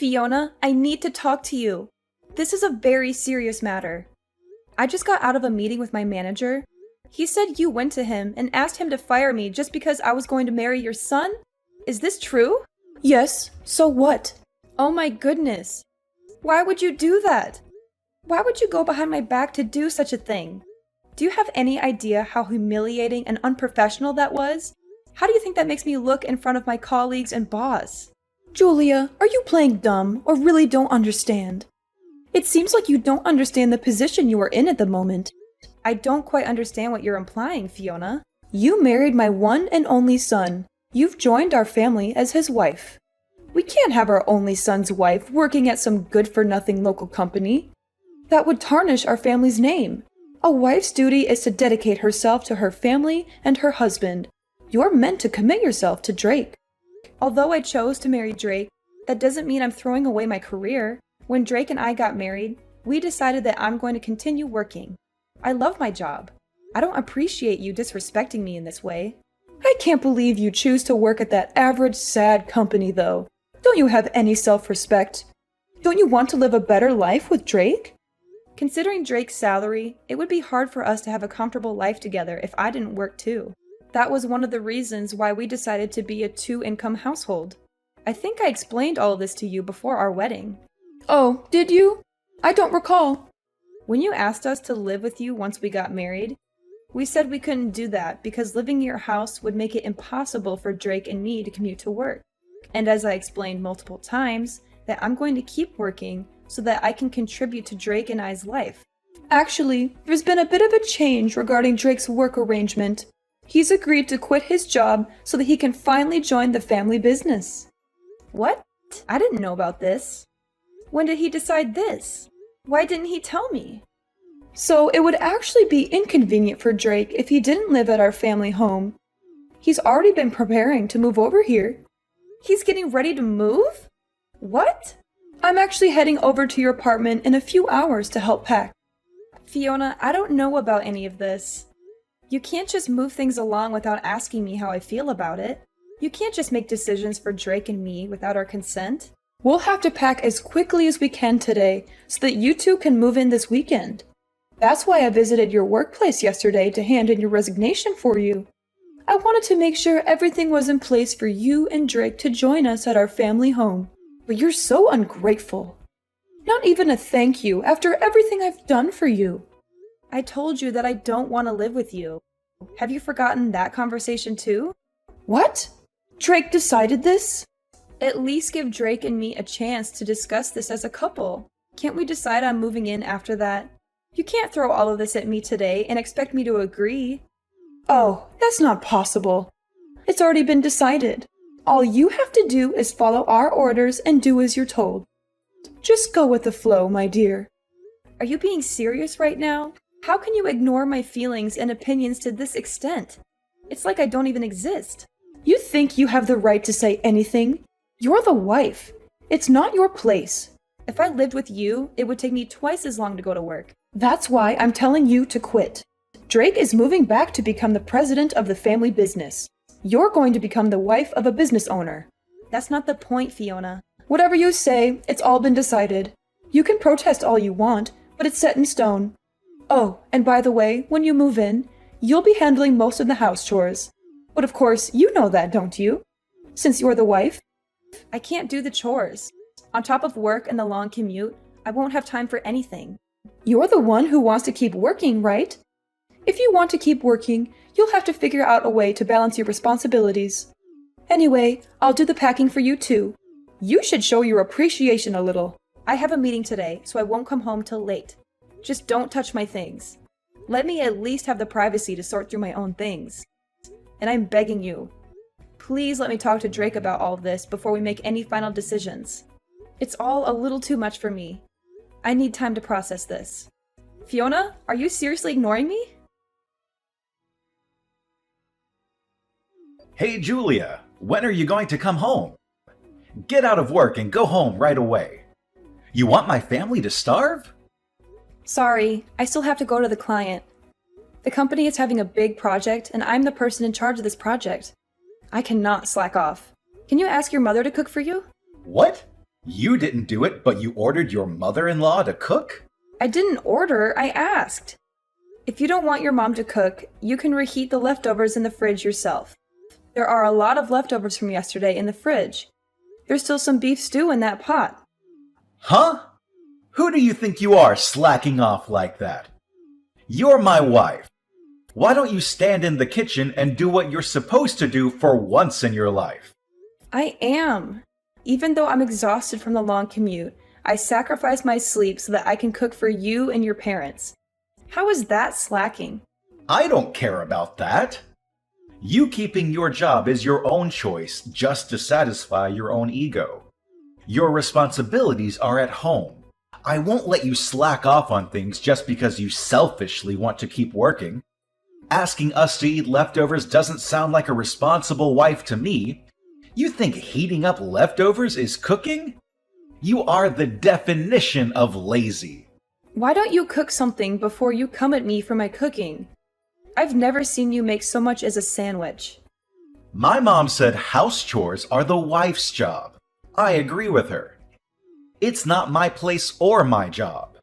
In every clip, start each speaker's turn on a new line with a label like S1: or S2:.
S1: Fiona, I need to talk to you. This is a very serious matter. I just got out of a meeting with my manager. He said you went to him and asked him to fire me just because I was going to marry your son? Is this true?
S2: Yes, so what?
S1: Oh my goodness. Why would you do that? Why would you go behind my back to do such a thing? Do you have any idea how humiliating and unprofessional that was? How do you think that makes me look in front of my colleagues and boss?
S2: Julia, are you playing dumb or really don't understand? It seems like you don't understand the position you are in at the moment.
S1: I don't quite understand what you're implying, Fiona.
S2: You married my one and only son. You've joined our family as his wife. We can't have our only son's wife working at some good-for-nothing local company. That would tarnish our family's name. A wife's duty is to dedicate herself to her family and her husband. You're meant to commit yourself to Drake.
S1: Although I chose to marry Drake, that doesn't mean I'm throwing away my career. When Drake and I got married, we decided that I'm going to continue working. I love my job. I don't appreciate you disrespecting me in this way.
S2: I can't believe you choose to work at that average, sad company, though. Don't you have any self-respect? Don't you want to live a better life with Drake?
S1: Considering Drake's salary, it would be hard for us to have a comfortable life together if I didn't work too. That was one of the reasons why we decided to be a two-income household. I think I explained all of this to you before our wedding.
S2: Oh, did you? I don't recall.
S1: When you asked us to live with you once we got married, we said we couldn't do that because living in your house would make it impossible for Drake and me to commute to work. And as I explained multiple times, that I'm going to keep working so that I can contribute to Drake and I's life.
S2: Actually, there's been a bit of a change regarding Drake's work arrangement. He's agreed to quit his job so that he can finally join the family business.
S1: What? I didn't know about this. When did he decide this? Why didn't he tell me?
S2: So it would actually be inconvenient for Drake if he didn't live at our family home. He's already been preparing to move over here.
S1: He's getting ready to move? What?
S2: I'm actually heading over to your apartment in a few hours to help pack.
S1: Fiona, I don't know about any of this. You can't just move things along without asking me how I feel about it. You can't just make decisions for Drake and me without our consent.
S2: We'll have to pack as quickly as we can today so that you two can move in this weekend. That's why I visited your workplace yesterday to hand in your resignation for you. I wanted to make sure everything was in place for you and Drake to join us at our family home. But you're so ungrateful. Not even a thank you after everything I've done for you.
S1: I told you that I don't want to live with you. Have you forgotten that conversation too?
S2: What? Drake decided this?
S1: At least give Drake and me a chance to discuss this as a couple. Can't we decide on moving in after that? You can't throw all of this at me today and expect me to agree.
S2: Oh, that's not possible. It's already been decided. All you have to do is follow our orders and do as you're told. Just go with the flow, my dear.
S1: Are you being serious right now? How can you ignore my feelings and opinions to this extent? It's like I don't even exist.
S2: You think you have the right to say anything? You're the wife. It's not your place.
S1: If I lived with you, it would take me twice as long to go to work.
S2: That's why I'm telling you to quit. Drake is moving back to become the president of the family business. You're going to become the wife of a business owner.
S1: That's not the point, Fiona.
S2: Whatever you say, it's all been decided. You can protest all you want, but it's set in stone. Oh, and by the way, when you move in, you'll be handling most of the house chores. But of course, you know that, don't you? Since you're the wife.
S1: I can't do the chores. On top of work and the long commute, I won't have time for anything.
S2: You're the one who wants to keep working, right? If you want to keep working, you'll have to figure out a way to balance your responsibilities. Anyway, I'll do the packing for you too. You should show your appreciation a little.
S1: I have a meeting today, so I won't come home till late. Just don't touch my things. Let me at least have the privacy to sort through my own things. And I'm begging you, please let me talk to Drake about all of this before we make any final decisions. It's all a little too much for me. I need time to process this. Fiona, are you seriously ignoring me?
S3: Hey Julia, when are you going to come home? Get out of work and go home right away. You want my family to starve?
S1: Sorry, I still have to go to the client. The company is having a big project, and I'm the person in charge of this project. I cannot slack off. Can you ask your mother to cook for you?
S3: What? You didn't do it, but you ordered your mother-in-law to cook?
S1: I didn't order, I asked. If you don't want your mom to cook, you can reheat the leftovers in the fridge yourself. There are a lot of leftovers from yesterday in the fridge. There's still some beef stew in that pot.
S3: Huh? Who do you think you are, slacking off like that? You're my wife. Why don't you stand in the kitchen and do what you're supposed to do for once in your life?
S1: I am. Even though I'm exhausted from the long commute, I sacrifice my sleep so that I can cook for you and your parents. How is that slacking?
S3: I don't care about that. You keeping your job is your own choice just to satisfy your own ego. Your responsibilities are at home. I won't let you slack off on things just because you selfishly want to keep working. Asking us to eat leftovers doesn't sound like a responsible wife to me. You think heating up leftovers is cooking? You are the definition of lazy.
S1: Why don't you cook something before you come at me for my cooking? I've never seen you make so much as a sandwich.
S3: My mom said house chores are the wife's job. I agree with her. It's not my place or my job.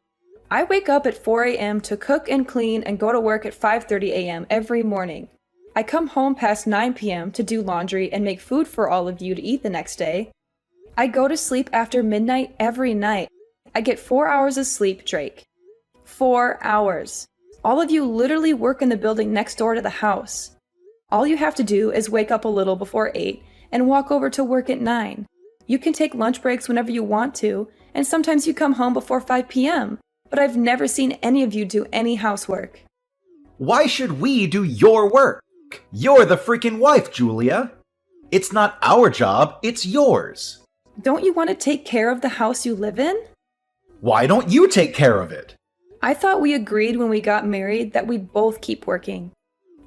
S1: I wake up at 4 a.m. to cook and clean and go to work at 5:30 a.m. every morning. I come home past 9 p.m. to do laundry and make food for all of you to eat the next day. I go to sleep after midnight every night. I get 4 hours of sleep, Drake. 4 hours. All of you literally work in the building next door to the house. All you have to do is wake up a little before 8 and walk over to work at 9. You can take lunch breaks whenever you want to, and sometimes you come home before 5 p.m., but I've never seen any of you do any housework.
S3: Why should we do your work? You're the freaking wife, Julia. It's not our job, it's yours.
S1: Don't you want to take care of the house you live in?
S3: Why don't you take care of it?
S1: I thought we agreed when we got married that we'd both keep working.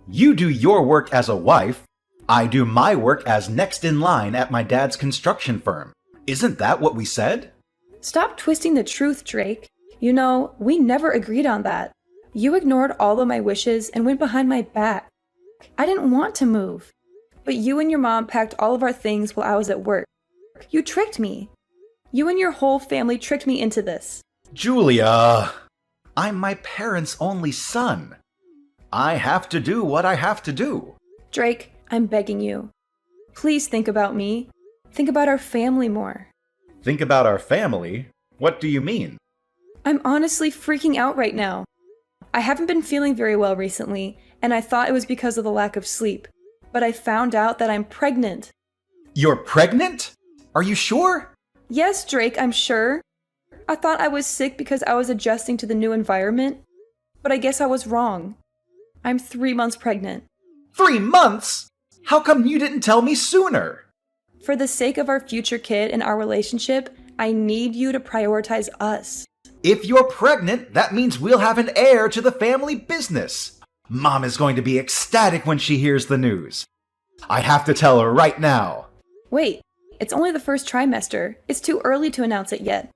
S3: You do your work as a wife. I do my work as next in line at my dad's construction firm. Isn't that what we said?
S1: Stop twisting the truth, Drake. You know, we never agreed on that. You ignored all of my wishes and went behind my back. I didn't want to move. But you and your mom packed all of our things while I was at work. You tricked me. You and your whole family tricked me into this.
S3: Julia, I'm my parents' only son. I have to do what I have to do.
S1: Drake, I'm begging you. Please think about me. Think about our family more.
S3: Think about our family? What do you mean?
S1: I'm honestly freaking out right now. I haven't been feeling very well recently, and I thought it was because of the lack of sleep. But I found out that I'm pregnant.
S3: You're pregnant? Are you sure?
S1: Yes, Drake, I'm sure. I thought I was sick because I was adjusting to the new environment, but I guess I was wrong. I'm 3 months pregnant.
S3: 3 months? How come you didn't tell me sooner?
S1: For the sake of our future kid and our relationship, I need you to prioritize us.
S3: If you're pregnant, that means we'll have an heir to the family business. Mom is going to be ecstatic when she hears the news. I have to tell her right now.
S1: Wait, it's only the first trimester. It's too early to announce it yet.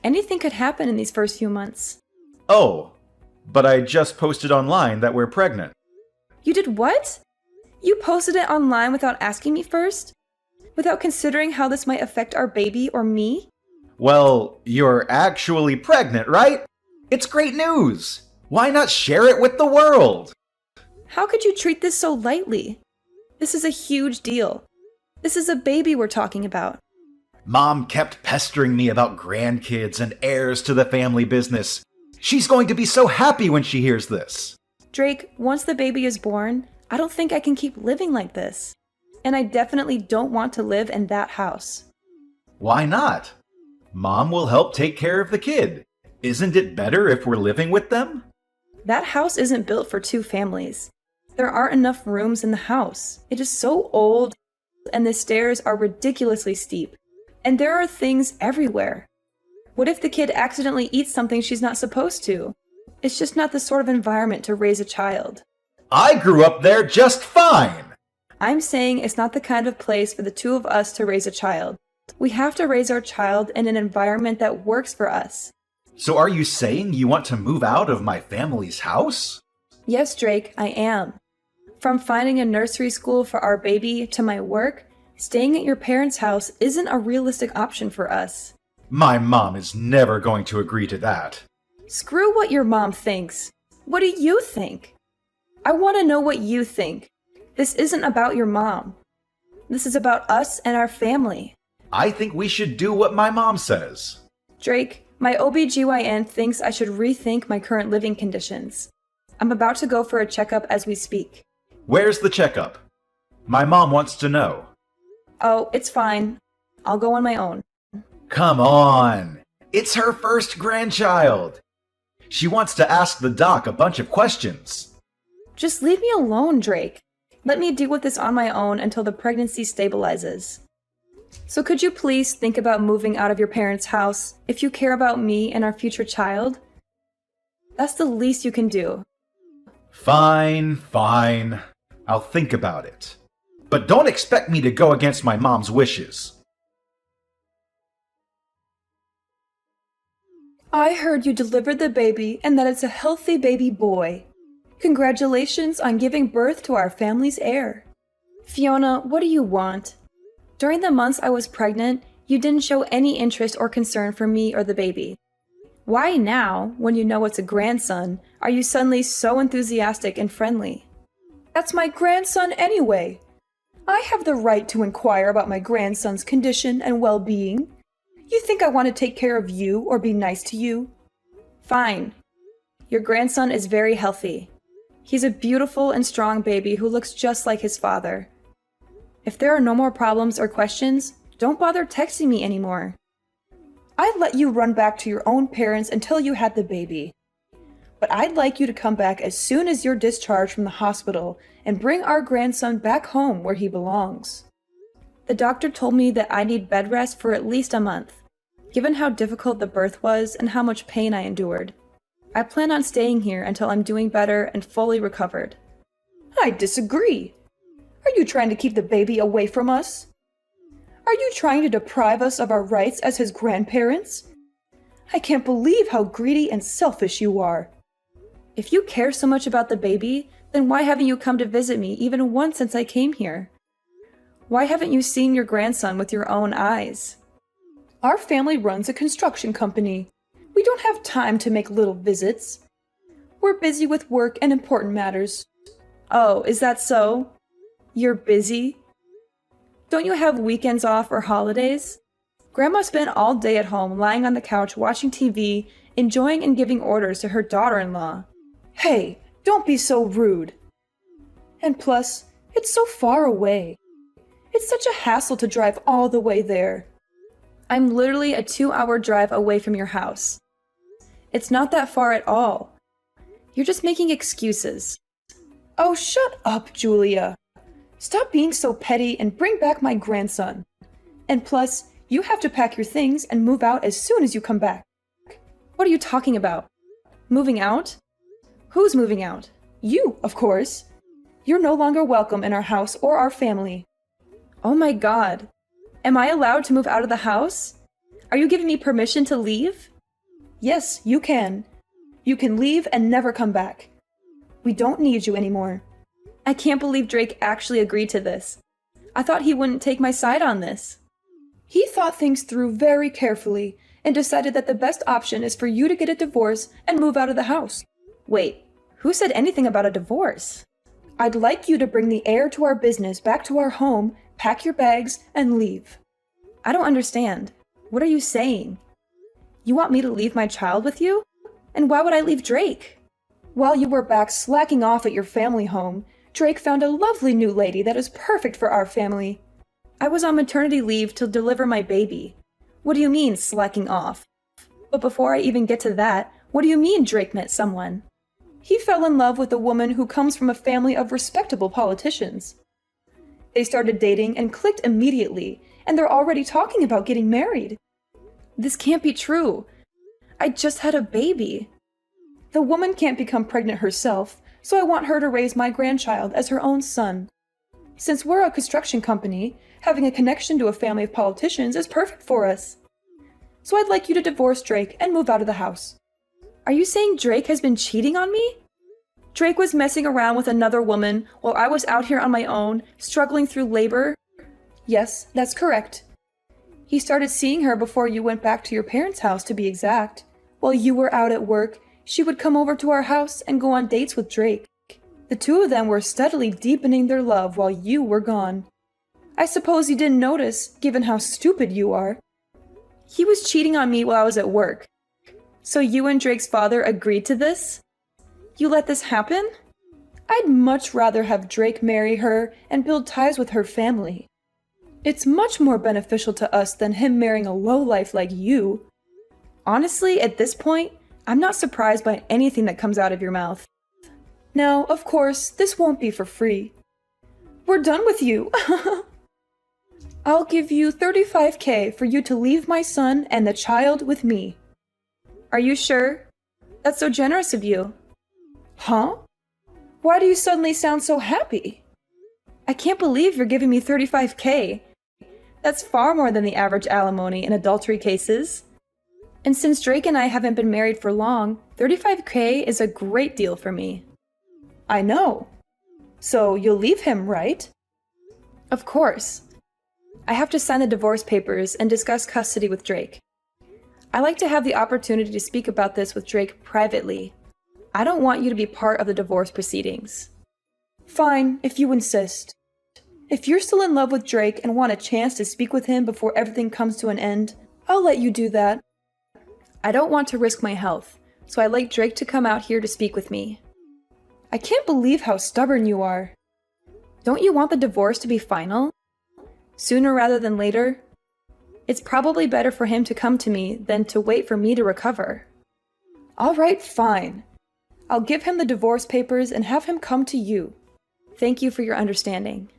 S1: Anything could happen in these first few months.
S3: Oh, but I just posted online that we're pregnant.
S1: You did what? You posted it online without asking me first? Without considering how this might affect our baby or me?
S3: Well, you're actually pregnant, right? It's great news. Why not share it with the world?
S1: How could you treat this so lightly? This is a huge deal. This is a baby we're talking about.
S3: Mom kept pestering me about grandkids and heirs to the family business. She's going to be so happy when she hears this.
S1: Drake, once the baby is born, I don't think I can keep living like this. And I definitely don't want to live in that house.
S3: Why not? Mom will help take care of the kid. Isn't it better if we're living with them?
S1: That house isn't built for 2 families. There aren't enough rooms in the house. It is so old, and the stairs are ridiculously steep. And there are things everywhere. What if the kid accidentally eats something she's not supposed to? It's just not the sort of environment to raise a child.
S3: I grew up there just fine.
S1: I'm saying it's not the kind of place for the 2 of us to raise a child. We have to raise our child in an environment that works for us.
S3: So are you saying you want to move out of my family's house?
S1: Yes, Drake, I am. From finding a nursery school for our baby to my work, Staying at your parents' house isn't a realistic option for us.
S3: My mom is never going to agree to that.
S1: Screw what your mom thinks. What do you think? I want to know what you think. This isn't about your mom. This is about us and our family.
S3: I think we should do what my mom says.
S1: Drake, my OBGYN thinks I should rethink my current living conditions. I'm about to go for a checkup as we speak.
S3: Where's the checkup? My mom wants to know.
S1: Oh, it's fine. I'll go on my own.
S3: Come on. It's her first grandchild. She wants to ask the doc a bunch of questions.
S1: Just leave me alone, Drake. Let me deal with this on my own until the pregnancy stabilizes. So could you please think about moving out of your parents' house if you care about me and our future child? That's the least you can do.
S3: Fine. I'll think about it. But don't expect me to go against my mom's wishes.
S2: I heard you delivered the baby and that it's a healthy baby boy. Congratulations on giving birth to our family's heir.
S1: Fiona, what do you want? During the months I was pregnant, you didn't show any interest or concern for me or the baby. Why now, when you know it's a grandson, are you suddenly so enthusiastic and friendly?
S2: That's my grandson anyway. I have the right to inquire about my grandson's condition and well-being. You think I want to take care of you or be nice to you?
S1: Fine. Your grandson is very healthy. He's a beautiful and strong baby who looks just like his father. If there are no more problems or questions, don't bother texting me anymore.
S2: I'd let you run back to your own parents until you had the baby. But I'd like you to come back as soon as you're discharged from the hospital and bring our grandson back home where he belongs.
S1: The doctor told me that I need bed rest for at least a month, given how difficult the birth was and how much pain I endured. I plan on staying here until I'm doing better and fully recovered.
S2: I disagree. Are you trying to keep the baby away from us? Are you trying to deprive us of our rights as his grandparents? I can't believe how greedy and selfish you are.
S1: If you care so much about the baby, then why haven't you come to visit me even once since I came here? Why haven't you seen your grandson with your own eyes?
S2: Our family runs a construction company. We don't have time to make little visits. We're busy with work and important matters.
S1: Oh, is that so? You're busy? Don't you have weekends off or holidays? Grandma spent all day at home lying on the couch watching TV, enjoying and giving orders to her daughter-in-law.
S2: Hey, don't be so rude. And plus, it's so far away. It's such a hassle to drive all the way there.
S1: I'm literally a 2-hour drive away from your house. It's not that far at all. You're just making excuses.
S2: Oh, shut up, Julia. Stop being so petty and bring back my grandson. And plus, you have to pack your things and move out as soon as you come back.
S1: What are you talking about? Moving out? Who's moving out?
S2: You, of course. You're no longer welcome in our house or our family.
S1: Oh my God. Am I allowed to move out of the house? Are you giving me permission to leave?
S2: Yes, you can. You can leave and never come back. We don't need you anymore.
S1: I can't believe Drake actually agreed to this. I thought he wouldn't take my side on this.
S2: He thought things through very carefully and decided that the best option is for you to get a divorce and move out of the house.
S1: Wait, who said anything about a divorce?
S2: I'd like you to bring the heir to our business back to our home, pack your bags, and leave.
S1: I don't understand. What are you saying? You want me to leave my child with you? And why would I leave Drake?
S2: While you were back slacking off at your family home, Drake found a lovely new lady that is perfect for our family.
S1: I was on maternity leave to deliver my baby. What do you mean, slacking off? But before I even get to that, what do you mean Drake met someone?
S2: He fell in love with a woman who comes from a family of respectable politicians. They started dating and clicked immediately, and they're already talking about getting married.
S1: This can't be true. I just had a baby.
S2: The woman can't become pregnant herself, so I want her to raise my grandchild as her own son. Since we're a construction company, having a connection to a family of politicians is perfect for us. So I'd like you to divorce Drake and move out of the house.
S1: Are you saying Drake has been cheating on me? Drake was messing around with another woman while I was out here on my own, struggling through labor?
S2: Yes, that's correct. He started seeing her before you went back to your parents' house, to be exact. While you were out at work, she would come over to our house and go on dates with Drake. The two of them were steadily deepening their love while you were gone. I suppose you didn't notice, given how stupid you are. He was cheating on me while I was at work. So you and Drake's father agreed to this? You let this happen? I'd much rather have Drake marry her and build ties with her family. It's much more beneficial to us than him marrying a lowlife like you. Honestly, at this point, I'm not surprised by anything that comes out of your mouth. Now, of course, this won't be for free. We're done with you. I'll give you $35,000 for you to leave my son and the child with me. Are you sure? That's so generous of you. Huh? Why do you suddenly sound so happy? I can't believe you're giving me $35,000. That's far more than the average alimony in adultery cases. And since Drake and I haven't been married for long, $35,000 is a great deal for me. I know. So you'll leave him, right? Of course. I have to sign the divorce papers and discuss custody with Drake. I like to have the opportunity to speak about this with Drake privately. I don't want you to be part of the divorce proceedings. Fine, if you insist. If you're still in love with Drake and want a chance to speak with him before everything comes to an end, I'll let you do that. I don't want to risk my health, so I'd like Drake to come out here to speak with me. I can't believe how stubborn you are. Don't you want the divorce to be final? Sooner rather than later? It's probably better for him to come to me than to wait for me to recover. All right, fine. I'll give him the divorce papers and have him come to you. Thank you for your understanding.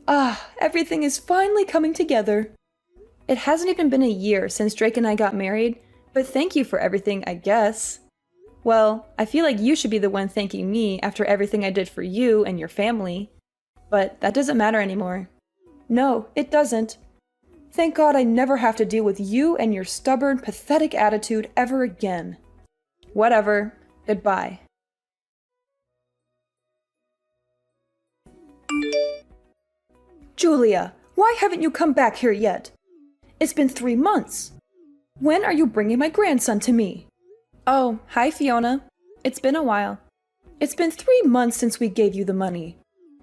S2: Ah, everything is finally coming together. It hasn't even been a year since Drake and I got married, but thank you for everything, I guess. Well, I feel like you should be the one thanking me after everything I did for you and your family. But that doesn't matter anymore. No, it doesn't. Thank God I never have to deal with you and your stubborn, pathetic attitude ever again. Whatever. Goodbye. Julia, why haven't you come back here yet? It's been 3 months. When are you bringing my grandson to me? Oh, hi Fiona. It's been a while. It's been 3 months since we gave you the money.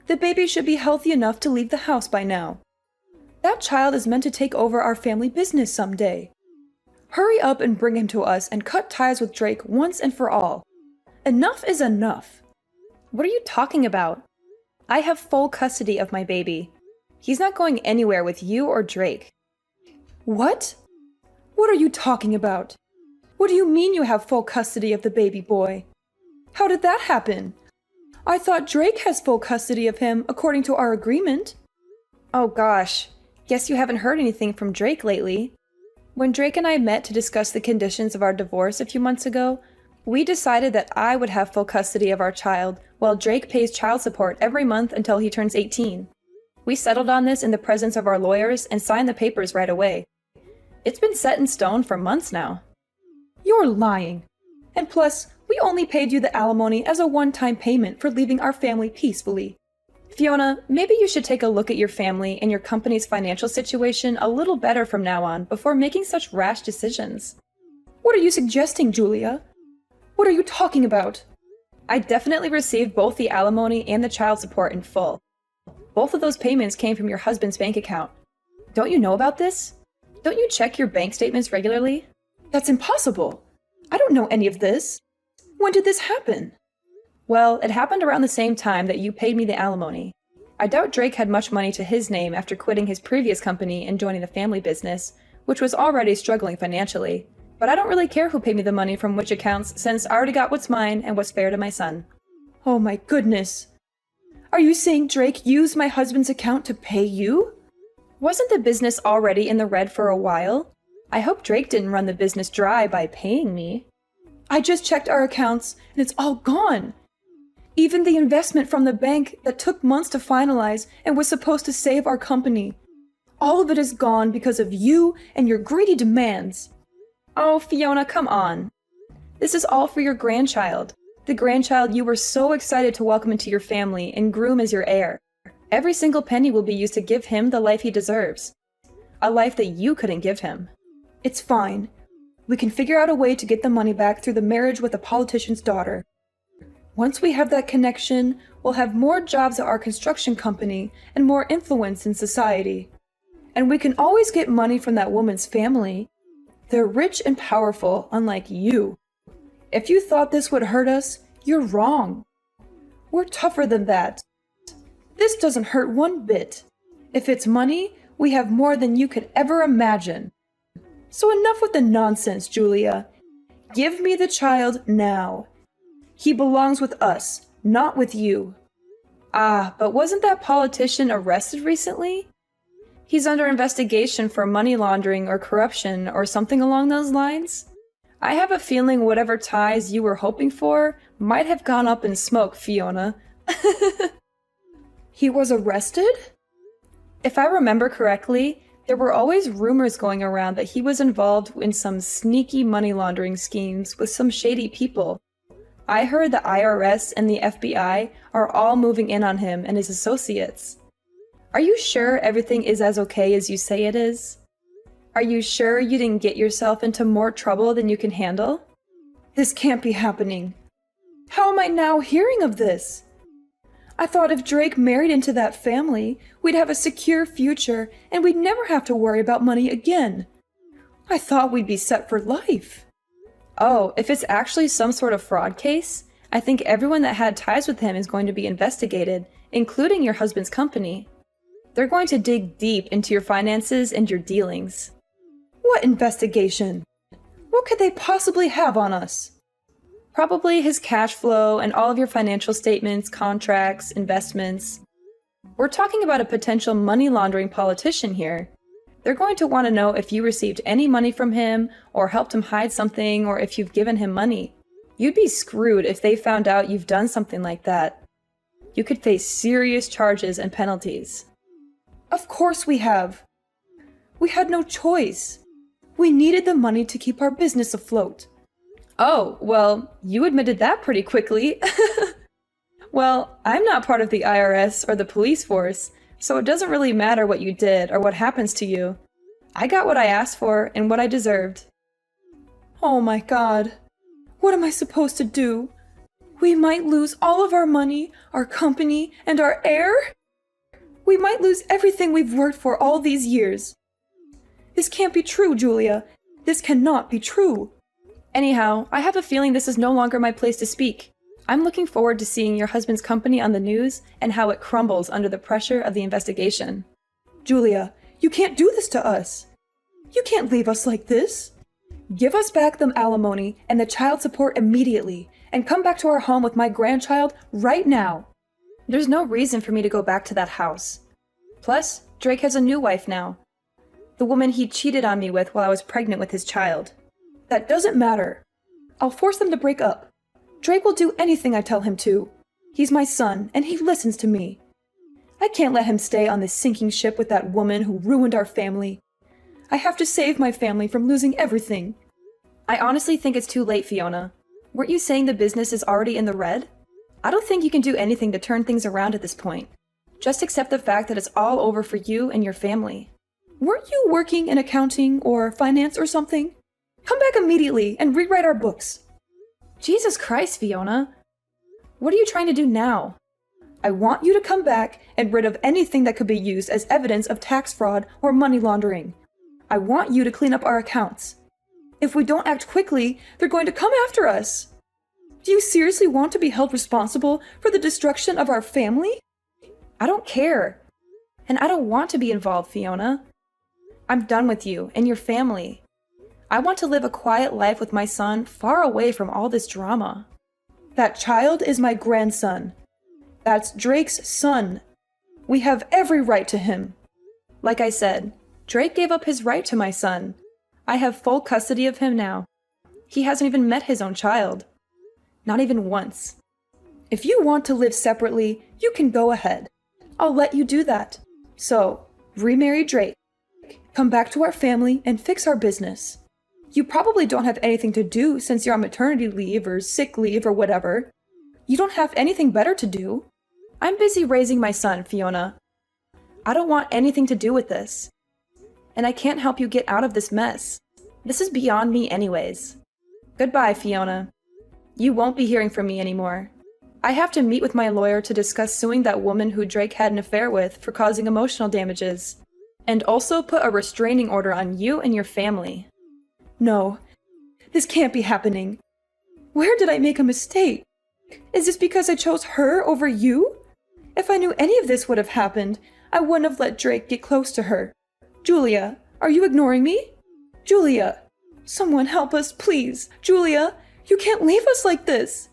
S2: The baby should be healthy enough to leave the house by now. That child is meant to take over our family business someday. Hurry up and bring him to us and cut ties with Drake once and for all. Enough is enough. What are you talking about? I have full custody of my baby. He's not going anywhere with you or Drake. What? What are you talking about? What do you mean you have full custody of the baby boy? How did that happen? I thought Drake has full custody of him according to our agreement. Oh gosh, guess you haven't heard anything from Drake lately. When Drake and I met to discuss the conditions of our divorce a few months ago, we decided that I would have full custody of our child while Drake pays child support every month until he turns 18. We settled on this in the presence of our lawyers and signed the papers right away. It's been set in stone for months now. You're lying. And plus, we only paid you the alimony as a one-time payment for leaving our family peacefully. Fiona, maybe you should take a look at your family and your company's financial situation a little better from now on before making such rash decisions. What are you suggesting, Julia? What are you talking about? I definitely received both the alimony and the child support in full. Both of those payments came from your husband's bank account. Don't you know about this? Don't you check your bank statements regularly? That's impossible. I don't know any of this. When did this happen? Well, it happened around the same time that you paid me the alimony. I doubt Drake had much money to his name after quitting his previous company and joining the family business, which was already struggling financially. But I don't really care who paid me the money from which accounts, since I already got what's mine and what's fair to my son. Oh my goodness. Are you saying Drake used my husband's account to pay you? Wasn't the business already in the red for a while? I hope Drake didn't run the business dry by paying me. I just checked our accounts and it's all gone. Even the investment from the bank that took months to finalize and was supposed to save our company. All of it is gone because of you and your greedy demands. Oh, Fiona, come on. This is all for your grandchild. The grandchild you were so excited to welcome into your family and groom as your heir.
S1: Every single penny will be used to give him the life he deserves. A life that you couldn't give him.
S2: It's fine. We can figure out a way to get the money back through the marriage with a politician's daughter. Once we have that connection, we'll have more jobs at our construction company and more influence in society. And we can always get money from that woman's family. They're rich and powerful, unlike you. If you thought this would hurt us, you're wrong. We're tougher than that. This doesn't hurt one bit. If it's money, we have more than you could ever imagine. So enough with the nonsense, Julia. Give me the child now. He belongs with us, not with you.
S1: Ah, but wasn't that politician arrested recently? He's under investigation for money laundering or corruption or something along those lines. I have a feeling whatever ties you were hoping for might have gone up in smoke, Fiona.
S2: He was arrested?
S1: If I remember correctly, there were always rumors going around that he was involved in some sneaky money laundering schemes with some shady people. I heard the IRS and the FBI are all moving in on him and his associates. Are you sure everything is as okay as you say it is? Are you sure you didn't get yourself into more trouble than you can handle?
S2: This can't be happening. How am I now hearing of this? I thought if Drake married into that family, we'd have a secure future and we'd never have to worry about money again. I thought we'd be set for life.
S1: Oh, if it's actually some sort of fraud case, I think everyone that had ties with him is going to be investigated, including your husband's company. They're going to dig deep into your finances and your dealings.
S2: What investigation? What could they possibly have on us?
S1: Probably his cash flow and all of your financial statements, contracts, investments. We're talking about a potential money laundering politician here. They're going to want to know if you received any money from him, or helped him hide something, or if you've given him money. You'd be screwed if they found out you've done something like that. You could face serious charges and penalties.
S2: Of course we have. We had no choice. We needed the money to keep our business afloat.
S1: Oh, well, you admitted that pretty quickly. Well, I'm not part of the IRS or the police force, so it doesn't really matter what you did or what happens to you. I got what I asked for and what I deserved.
S2: Oh my God. What am I supposed to do? We might lose all of our money, our company, and our heir? We might lose everything we've worked for all these years. This can't be true, Julia. This cannot be true.
S1: Anyhow, I have a feeling this is no longer my place to speak. I'm looking forward to seeing your husband's company on the news and how it crumbles under the pressure of the investigation.
S2: Julia, you can't do this to us. You can't leave us like this. Give us back the alimony and the child support immediately, and come back to our home with my grandchild right now.
S1: There's no reason for me to go back to that house. Plus, Drake has a new wife now. The woman he cheated on me with while I was pregnant with his child.
S2: That doesn't matter. I'll force them to break up. Drake will do anything I tell him to. He's my son, and he listens to me. I can't let him stay on this sinking ship with that woman who ruined our family. I have to save my family from losing everything.
S1: I honestly think it's too late, Fiona. Weren't you saying the business is already in the red? I don't think you can do anything to turn things around at this point. Just accept the fact that it's all over for you and your family.
S2: Weren't you working in accounting or finance or something? Come back immediately and rewrite our books.
S1: Jesus Christ, Fiona. What are you trying to do now?
S2: I want you to come back and rid of anything that could be used as evidence of tax fraud or money laundering. I want you to clean up our accounts. If we don't act quickly, they're going to come after us. Do you seriously want to be held responsible for the destruction of our family?
S1: I don't care. And I don't want to be involved, Fiona. I'm done with you and your family. I want to live a quiet life with my son far away from all this drama.
S2: That child is my grandson. That's Drake's son. We have every right to him.
S1: Like I said, Drake gave up his right to my son. I have full custody of him now. He hasn't even met his own child. Not even once.
S2: If you want to live separately, you can go ahead. I'll let you do that. So, remarry Drake, come back to our family, and fix our business. You probably don't have anything to do since you're on maternity leave or sick leave or whatever. You don't have anything better to do.
S1: I'm busy raising my son, Fiona. I don't want anything to do with this. And I can't help you get out of this mess. This is beyond me anyways. Goodbye, Fiona. You won't be hearing from me anymore. I have to meet with my lawyer to discuss suing that woman who Drake had an affair with for causing emotional damages, and also put a restraining order on you and your family.
S2: No, this can't be happening. Where did I make a mistake? Is this because I chose her over you? If I knew any of this would have happened, I wouldn't have let Drake get close to her. Julia, are you ignoring me? Julia, someone help us, please. Julia, you can't leave us like this.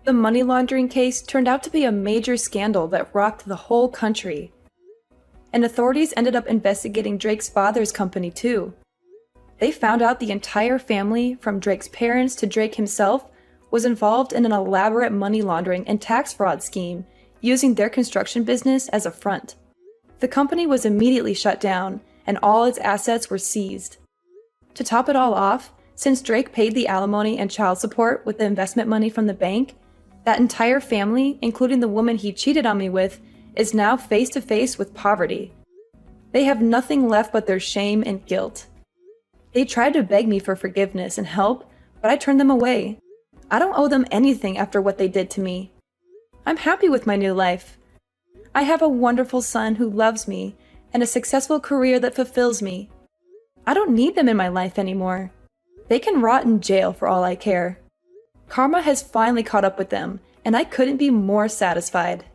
S1: The money laundering case turned out to be a major scandal that rocked the whole country. And authorities ended up investigating Drake's father's company too. They found out the entire family, from Drake's parents to Drake himself, was involved in an elaborate money laundering and tax fraud scheme, using their construction business as a front. The company was immediately shut down, and all its assets were seized. To top it all off, since Drake paid the alimony and child support with the investment money from the bank, that entire family, including the woman he cheated on me with, is now face to face with poverty. They have nothing left but their shame and guilt. They tried to beg me for forgiveness and help, but I turned them away. I don't owe them anything after what they did to me. I'm happy with my new life. I have a wonderful son who loves me and a successful career that fulfills me. I don't need them in my life anymore. They can rot in jail for all I care. Karma has finally caught up with them, and I couldn't be more satisfied.